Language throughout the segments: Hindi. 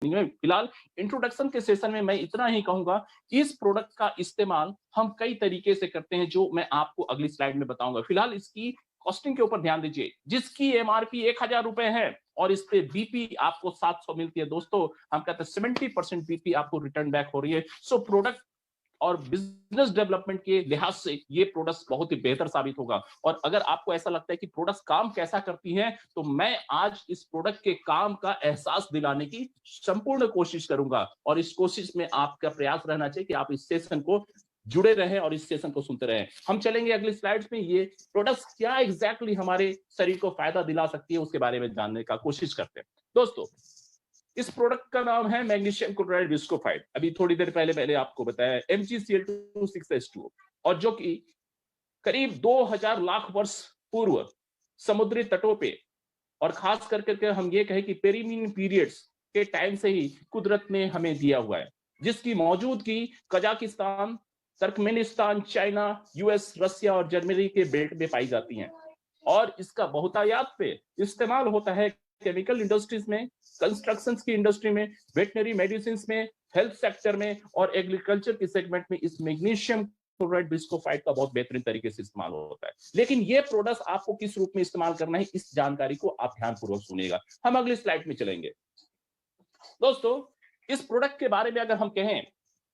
में। फिलहाल इंट्रोडक्शन के सेशन में मैं इतना ही कहूंगा, इस प्रोडक्ट का इस्तेमाल हम कई तरीके से करते हैं, जो मैं आपको अगली स्लाइड में बताऊंगा। फिलहाल इसकी कॉस्टिंग के ऊपर ध्यान दीजिए, जिसकी एमआरपी 1000 रुपए है और इस पे बीपी आपको 700 मिलती है। दोस्तों, हम कहते हैं 70% बीपी आपको रिटर्न बैक हो रही है। सो प्रोडक्ट और बिजनेस डेवलपमेंट के लिहाज से ये प्रोडक्ट्स बहुत ही बेहतर साबित होगा। और अगर आपको ऐसा लगता है कि प्रोडक्ट्स काम कैसा करती हैं, तो मैं आज इस प्रोडक्ट के काम का एहसास दिलाने की संपूर्ण कोशिश करूंगा। और इस कोशिश में आपका प्रयास रहना चाहिए कि आप इस सेशन को जुड़े रहें और इस सेशन को सुनते रहें। हम चलेंगे अगली स्लाइड्स में, ये प्रोडक्ट्स क्या एग्जैक्टली हमारे शरीर को फायदा दिला सकती है उसके बारे में जानने का कोशिश करते हैं। दोस्तों, इस प्रोडक्ट का नाम है मैग्नीशियम क्लोराइड विस्कोफाइट। अभी थोड़ी देर पहले आपको बताया MgCl2 6H2O, और जो कि करीब 2000 लाख वर्ष पूर्व समुद्री तटों पे, और खास करके हम ये कहें कि पेरिमीन पीरियड्स के टाइम से ही कुदरत ने हमें दिया हुआ है, जिसकी मौजूदगी कजाकिस्तान, तुर्कमेनिस्तान, चाइना, यूएस, रसिया और जर्मनी के बेल्ट में पाई जाती हैं। और इसका बहुतायात पे इस्तेमाल होता है केमिकल इंडस्ट्रीज में, कंस्ट्रक्शन की इंडस्ट्री में, वेटनरी मेडिसिन में, हेल्थ सेक्टर में और एग्रीकल्चर के सेगमेंट में इस मैग्नीशियम क्लोराइड विस्कोफाइट का बहुत बेहतरीन तरीके से इस्तेमाल होता है। लेकिन ये प्रोडक्ट आपको किस रूप में इस्तेमाल करना है, इस जानकारी को आप ध्यानपूर्वक सुनिएगा। हम अगली स्लाइड में चलेंगे। दोस्तों, इस प्रोडक्ट के बारे में अगर हम कहें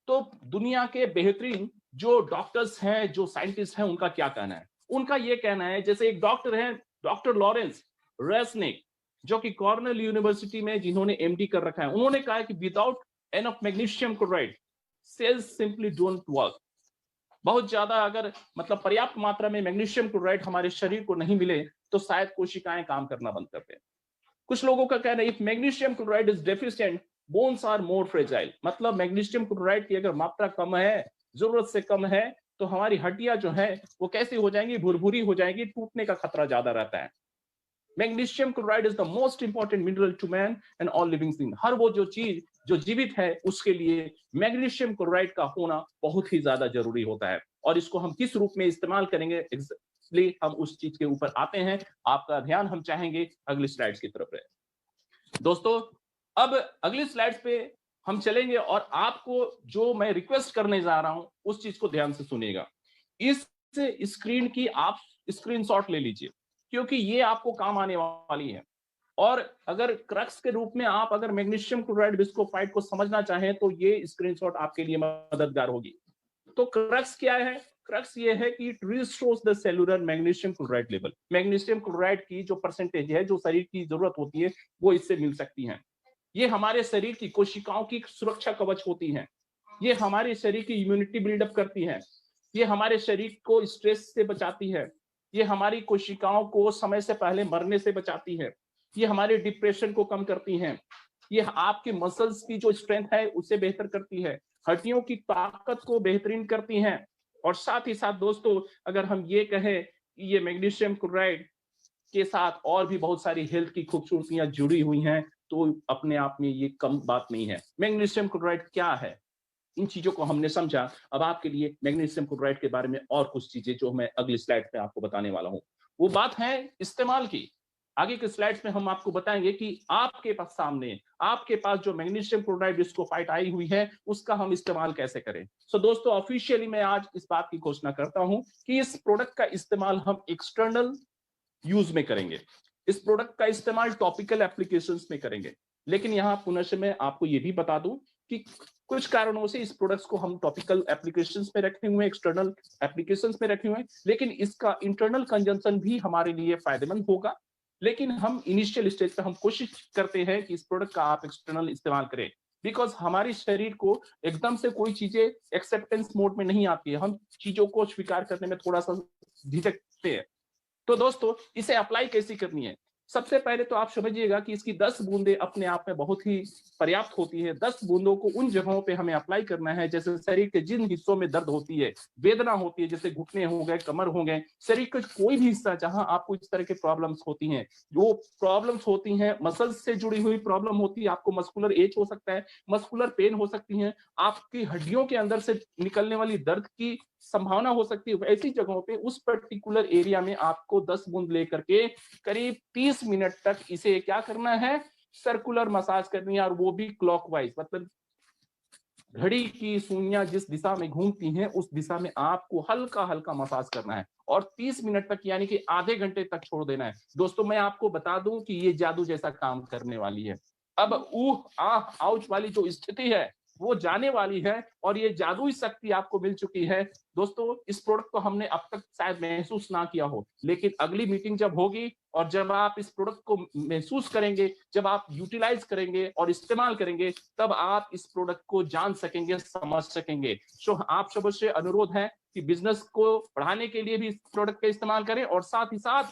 तो दुनिया के बेहतरीन जो डॉक्टर्स हैं, जो साइंटिस्ट हैं, उनका क्या कहना है? उनका यह कहना है, जैसे एक डॉक्टर हैं डॉक्टर लॉरेंस रेसनिक, जो कि कॉर्नेल यूनिवर्सिटी में जिन्होंने एमडी कर रखा है, उन्होंने कहा है कि without enough magnesium chloride cells simply don't work. बहुत ज्यादा अगर मतलब पर्याप्त मात्रा में मैग्नीशियम क्लोराइड हमारे शरीर को नहीं मिले तो शायद कोशिकाएं काम करना बंद कर दें। कुछ लोगों का कहना है if magnesium chloride is deficient bones are more fragile. मतलब मैग्नीशियम क्लोराइड की अगर मात्रा कम है, जरूरत से कम है, तो हमारी हड्डियां जो है वो कैसी हो जाएंगी, भुरभुरी हो जाएंगी, टूटने का खतरा ज्यादा रहता है। Magnesium chloride is the most important mineral to man and all living thing. हर वो जो चीज जो जीवित है उसके लिए मैग्नीशियम क्लोराइड का होना बहुत ही ज्यादा जरूरी होता है। और इसको हम किस रूप में इस्तेमाल करेंगे, इसलिए हम उस चीज के ऊपर आते हैं। आपका ध्यान हम चाहेंगे अगली स्लाइड्स की तरफ रहे। दोस्तों, अब अगली स्लाइड्स पे हम चलेंगे और आपको जो मैं रिक्वेस्ट करने जा रहा हूं उस चीज को ध्यान से सुनिएगा। इस स्क्रीन की आप स्क्रीनशॉट ले लीजिए, क्योंकि ये आपको काम आने वाली है। और अगर क्रक्स के रूप में आप अगर मैग्नीशियम क्लोराइड विस्कोफाइट को समझना चाहें तो ये स्क्रीनशॉट आपके लिए मददगार होगी। तो क्रक्स क्या है? क्रक्स ये है कि it restores the cellular magnesium chloride level. Magnesium chloride की जो परसेंटेज है, जो शरीर की जरूरत होती है, वो इससे मिल सकती है। ये हमारे शरीर की कोशिकाओं की सुरक्षा कवच होती है। ये हमारे शरीर की इम्यूनिटी बिल्डअप करती है। ये हमारे शरीर को स्ट्रेस से बचाती है। ये हमारी कोशिकाओं को समय से पहले मरने से बचाती है। ये हमारे डिप्रेशन को कम करती हैं। ये आपके मसल्स की जो स्ट्रेंथ है उसे बेहतर करती है, हड्डियों की ताकत को बेहतरीन करती हैं। और साथ ही साथ दोस्तों, अगर हम ये कहें कि ये मैग्नीशियम क्लोराइड के साथ और भी बहुत सारी हेल्थ की खूबसूरतियां जुड़ी हुई हैं, तो अपने आप में ये कम बात नहीं है। मैग्नीशियम क्लोराइड क्या है, इन चीजों को हमने समझा। अब आपके लिए मैग्नीशियम क्लोराइड के बारे में और कुछ चीजें जो मैं अगली स्लाइड पे आपको बताने वाला हूं, वो बात है इस्तेमाल की। आगे के स्लाइड्स में हम आपको बताएंगे कि आपके पास सामने आपके पास जो मैग्नीशियम क्लोराइड विस्कोफाइट आई हुई है उसका हम इस्तेमाल कैसे करें। सो दोस्तों, ऑफिशियली मैं आज इस बात की घोषणा करता हूं कि इस प्रोडक्ट का इस्तेमाल हम एक्सटर्नल यूज में करेंगे। इस प्रोडक्ट का इस्तेमाल टॉपिकल एप्लीकेशंस में करेंगे। लेकिन यहां पुनः मैं आपको यह भी बता दूं कि कुछ कारणों से इस प्रोडक्ट्स को हम टॉपिकल एप्लीकेशंस में रखे हुए हैं, एक्सटर्नल एप्लीकेशंस में रखे हुए हैं, लेकिन इसका इंटरनल कंजम्पशन भी हमारे लिए फायदेमंद होगा। लेकिन हम इनिशियल स्टेज पे हम कोशिश करते हैं कि इस प्रोडक्ट का आप एक्सटर्नल इस्तेमाल करें, बिकॉज हमारे शरीर को एकदम से कोई चीजें एक्सेप्टेंस मोड में नहीं आती है। हम चीजों को स्वीकार करने में थोड़ा सा झिझकते हैं। तो दोस्तों, इसे अप्लाई कैसे करनी है? सबसे पहले तो आप समझिएगा कि इसकी 10 बूंदे अपने आप में बहुत ही पर्याप्त होती है। 10 बूंदों को उन जगहों पे हमें अप्लाई करना है जैसे शरीर के जिन हिस्सों में दर्द होती है, वेदना होती है, जैसे घुटने हो गए, कमर हो गए, शरीर का कोई भी हिस्सा जहां आपको इस तरह के प्रॉब्लम्स होती हैं, जो प्रॉब्लम्स होती हैं मसल्स से जुड़ी हुई प्रॉब्लम होती है, आपको मस्कुलर एच हो सकता है, मस्कुलर पेन हो सकती है, आपकी हड्डियों के अंदर से निकलने वाली दर्द की संभावना हो सकती है, ऐसी जगहों पे उस पर्टिकुलर एरिया में आपको 10 बूंद लेकर के करीब 30 मिनट तक इसे क्या करना है, सर्कुलर मसाज करनी है, और वो भी क्लॉकवाइज, मतलब घड़ी की सुइयां जिस दिशा में घूमती हैं उस दिशा में आपको हल्का हल्का मसाज करना है, और 30 मिनट तक यानी कि आधे घंटे तक छोड़ देना है। दोस्तों मैं आपको बता दूं कि ये जादू जैसा काम करने वाली है। अब ऊह आह आउच वाली जो स्थिति है वो जाने वाली है, और ये जादुई शक्ति आपको मिल चुकी है। दोस्तों इस प्रोडक्ट को हमने अब तक शायद महसूस ना किया हो, लेकिन अगली मीटिंग जब होगी और जब आप इस प्रोडक्ट को महसूस करेंगे, जब आप यूटिलाइज करेंगे और इस्तेमाल करेंगे, तब आप इस प्रोडक्ट को जान सकेंगे, समझ सकेंगे। सो आप सबसे अनुरोध है कि बिजनेस को बढ़ाने के लिए भी इस प्रोडक्ट का इस्तेमाल करें, और साथ ही साथ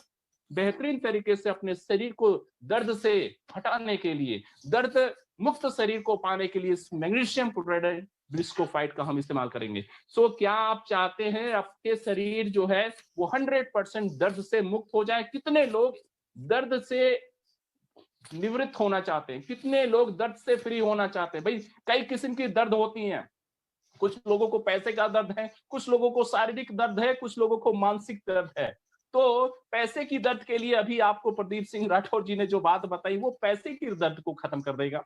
बेहतरीन तरीके से अपने शरीर को दर्द से हटाने के लिए, दर्द मुक्त शरीर को पाने के लिए इस मैग्नीशियम क्लोराइड ब्रिस्कोफाइट का हम इस्तेमाल करेंगे। सो क्या आप चाहते हैं आपके शरीर जो है वो 100% दर्द से मुक्त हो जाए? कितने लोग दर्द से निवृत्त होना चाहते हैं? कितने लोग दर्द से फ्री होना चाहते हैं? भाई कई किस्म की दर्द होती हैं। कुछ लोगों को पैसे का दर्द है, कुछ लोगों को शारीरिक दर्द है, कुछ लोगों को मानसिक दर्द है। तो पैसे की दर्द के लिए अभी आपको प्रदीप सिंह राठौर जी ने जो बात बताई वो पैसे की दर्द को खत्म कर देगा।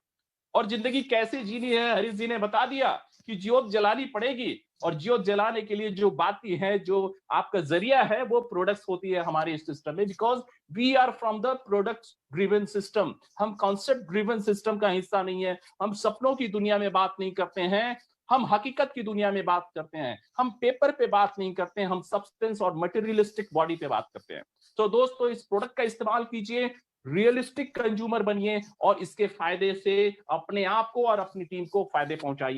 और जिंदगी कैसे जीनी है हरीश जी ने बता दिया कि ज्योत जलानी पड़ेगी, और ज्योत जलाने के लिए जो बाती है, जो आपका जरिया है, वो प्रोडक्ट्स होती है हमारे इस सिस्टम में। Because we are from the product driven system, हम कॉन्सेप्ट ड्रिवन सिस्टम का हिस्सा नहीं है। हम सपनों की दुनिया में बात नहीं करते हैं, हम हकीकत की दुनिया में बात करते हैं। हम पेपर पे बात नहीं करते हैं, हम सब्सटेंस और मटेरियलिस्टिक बॉडी पे बात करते हैं। तो दोस्तों इस प्रोडक्ट का इस्तेमाल कीजिए, रियलिस्टिक कंज्यूमर बनिए, और इसके फायदे से अपने आप को और अपनी टीम को फायदे पहुंचाइए।